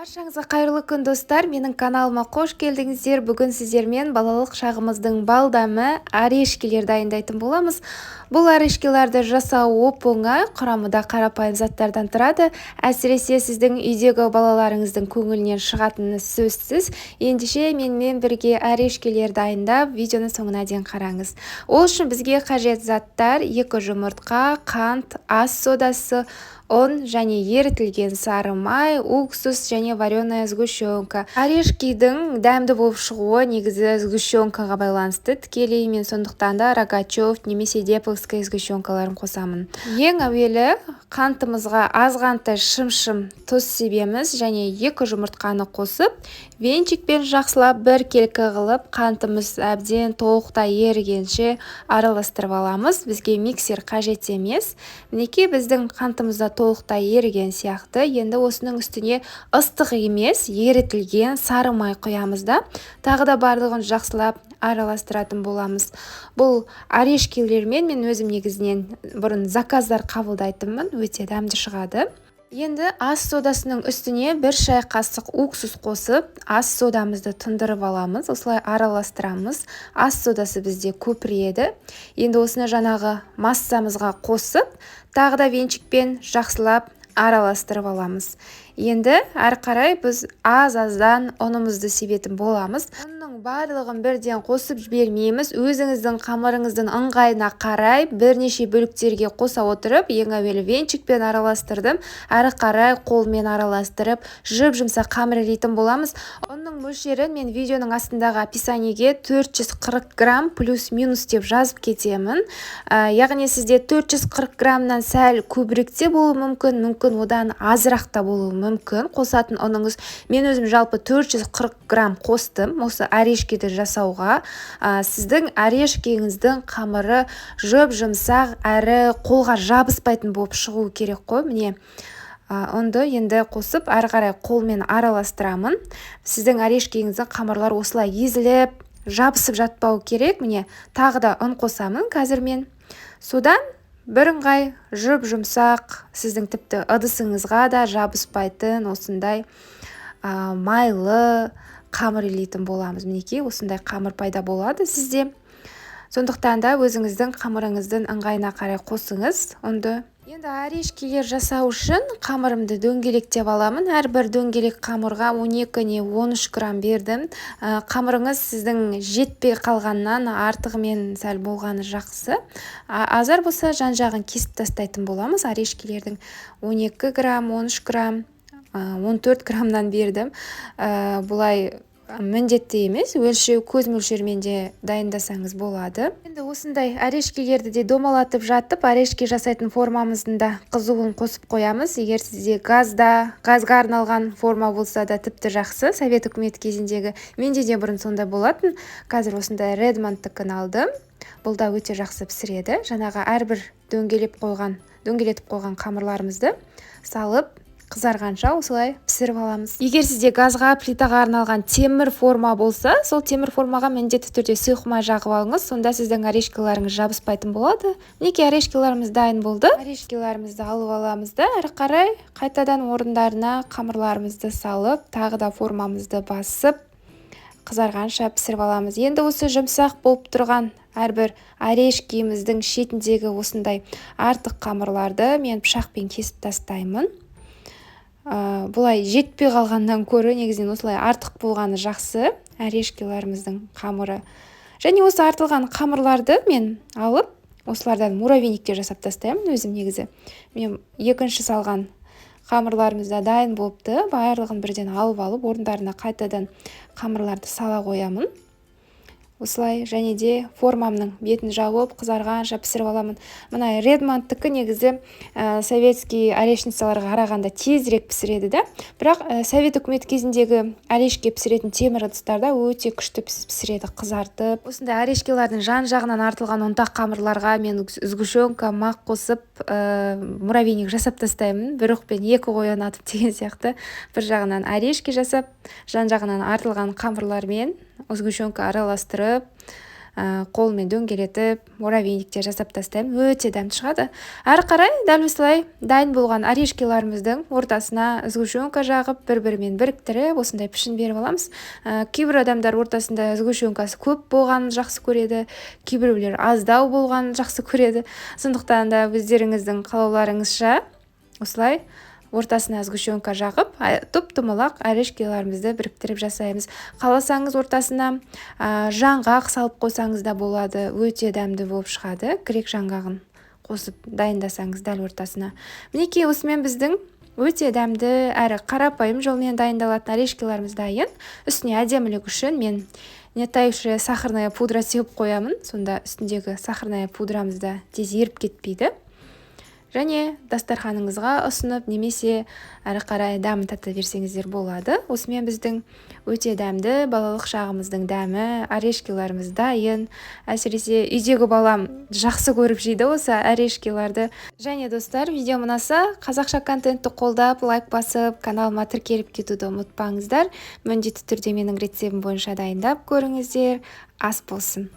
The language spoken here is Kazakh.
Баршаңызға қайырлы күн достар, менің каналыма қош келдіңіздер. Бүгін сіздермен балалық шағымыздың балдамы орешкелер дайындайтын боламыз. Бұл орешкелерді жасау оп-оңай, құрамында қарапайым заттардан тұрады. Әсіресе сіздің үйдегі балаларыңыздың көңілінен шығатыны сөзсіз. Ендеше менімен бірге орешкелер дайындап, видеоны соңына дейін қараңыз. Ол үшін бізге қажет заттар: 2 жұмыртқа, қант, ас содасы, ұн және ерітілген сары май, уксус және вареная сгущенка. Орешкидің дәмді болып шығуы негізі сгущенкаға байланысты. Тікелей мен сондықтан да Рогачев немесе Деповская сгущенкаларын қосамын. Ең әуелі қантымызға азғантай шым-шым тұз себеміз және 2 жұмыртқаны қосып, венчикпен жақсылап бір келкі қылып, қантымыз әбден толықтай ерігенше араластырып аламыз. Бізге миксер қажет емес. Мінекей біздің қантымызда толықтай еріген сияқты. Енді осының үстіне ыстық емес, ерітілген сары май құямыз да. Тағы да барлығын жақсылап араластыратын боламыз. Бұл орешкелермен мен өзім негізінен бұрын заказдар қабылдайтынмын, өте дәмді шығады. Енді ас содасының үстіне 1 шай қасық уксус қосып, ас содамызды тұндырып аламыз. Осылай араластырамыз. Ас содасы бізде көпіреді. Енді осыны жаңағы массамызға қосып, тағы да венчикпен жақсылап араластырып аламыз. Енді әрі қарай біз аз-аздан ұнымызды себетін боламыз. Ұнның барлығын бірден қосып жібермейміз. Өзіңіздің қамырыңыздың ыңғайына қарай бірнеше бөліктерге қоса отырып, ең әуелі венчикпен араластырдым. Әрі қарай қолмен араластырып, жып-жұмсақ қамыр илейтін боламыз. Ұнның мөлшерін мен видеоның астындағы описаниеге 440 грамм плюс-минус деп жазып кетемін. Яғни сізде 440 граммнан сәл көбіректе болуы мүмкін, одан азырақ та болуы мүмкін. Қосатын ұныңыз, мен өзім жалпы 440 грамм қостым осы орешкиді жасауға. Сіздің орешкеңіздің қамыры жып-жұмсақ әрі қолға жабыспайтын болып шығуы керек қой. Міне ұнды енді қосып, әрі қарай қолмен араластырамын. Сіздің орешкеңіздің қамырлар осылай езіліп, жабысып жатпау керек. Міне тағы да ұн қосамын қазір мен. Содан бірыңғай жып-жұмсақ, сіздің тіпті ыдысыңызға да жабыспайтын осындай майлы қамыр илейтін боламыз. Мінекей осындай қамыр пайда болады сізде. Сондықтан да өзіңіздің қамырыңыздың ыңғайына қарай қосыңыз ұнды. Енді орешкелер жасау үшін қамырымды дөңгелектеп аламын. Әрбір дөңгелек қамырға 12 не 13 грамм бердім. Қамырыңыз сіздің жетпей қалғаннан артығымен сәл болғаны жақсы. Азар болса жан-жағын кесіп тастайтын боламыз. Орешкелердің 12 грамм, 13 грамм, 14 граммнан бердім. Бұлай міндетті емес, өлшеу көз мөлшермен де дайындасаңыз болады. Енді осындай орешкелерді де домалатып жатып, орешке жасайтын формамыздың да қызуын қосып қоямыз. Егер сізде газға арналған форма болса да тіпті жақсы. Совет үкімет кезіндегі менде де бұрын сондай болатын. Қазір осындай Редмондтікін алдым. Бұл да өте жақсы пісіреді. Жаңағы әрбір дөңгелетіп қойған қамырларымызды салып қызарғанша осылай пісіріп аламыз. Егер сізде газға, плитаға арналған темір форма болса, сол темір формаға міндетті түрде сұйық май жағып алыңыз, сонда сіздің орешкелеріңіз жабыспайтын болады. Мінекей орешкелеріміз дайын болды. Орешкелерімізді алып аламыз да, әрі қарай қайтадан орындарына қамырларымызды салып, тағы да формамызды басып, қызарғанша пісіріп аламыз. Енді осы жұмсақ болып тұрған әрбір орешкеміздің шетіндегі осындай артық қамырларды мен пышақпен кесіп тастаймын. Бұлай жетпей қалғаннан көрі негізінен осылай артық болғаны жақсы. Орешкелеріміздің қамыры. Және осы артылған қамырларды мен алып, осылардан муравейникте жасап тастаймын өзім негізі. Мен екінші салған қамырларымыз да дайын болыпты. Барлығын бірден алып, орындарына қайтадан қамырларды сала қоямын. Осылай және де формамның бетін жауып, қызарғанша пісіріп аламын. Мына Редмондтікі негізі советский орешницаларға қарағанда тезірек пісіреді да. Бірақ совет үкімет кезіндегі орешке пісіретін темір ыдыстарда өте күшті пісіреді, қызартып. Осындай орешкелердің жан-жағынан артылған ұнтақ қамырларға мен сгущенка, мақ қосып, муравейник жасап тастаймын. Бір оқпен 2 қойын атып деген сияқты. Бір жағынан орешке жасап, жан-жағынан артылған қамырлармен сгущенка араластырып, қолмен дөңгелетіп муравейникте жасап тастаймын, өте дәмді шығады. Әрі қарай дәл осылай дайын болған орешкиларымыздың ортасына сгущенка жағып бір-бірімен біріктіріп осындай пішін беріп аламыз. Кейбір адамдар ортасында сгущенкасы көп болғанын жақсы көреді, кейбіреулер аздау болғанын жақсы көреді. Сондықтан да өздеріңіздің қалауларыңызша осылай ортасына сгущенка жағып, тұп-тұмалақ орешкиларымызды біріктіріп жасаймыз. Қаласаңыз ортасына жаңғақ салып қойсаңыз да болады, өте дәмді болып шығады. Грек жаңғағын қосып дайындасаңыз дәл ортасына. Мінекей осымен біздің өте дәмді әрі қарапайым жолмен дайындалатын орешкиларымыз дайын. Үстіне әдемілік үшін мен нетающая сахарная пудра сеуіп қоямын. Сонда үстіндегі сахарная пудрамыз да тез еріп кетпейді. Және дастарханыңызға ұсынып, немесе әрі қарай дәмін тата берсеңіздер болады. Осымен біздің өте дәмді балалық шағымыздың дәмі, орешкиларымыз дайын. Әсіресе үйдегі балам жақсы көріп жейді осы орешкиларды. Және достар, видео ұнаса, қазақша контентті қолдап, лайк басып, каналыма тіркеліп кетуді ұмытпаңыздар. Міндетті түрде менің рецептім бойынша дайындап көріңіздер. Ас болсын.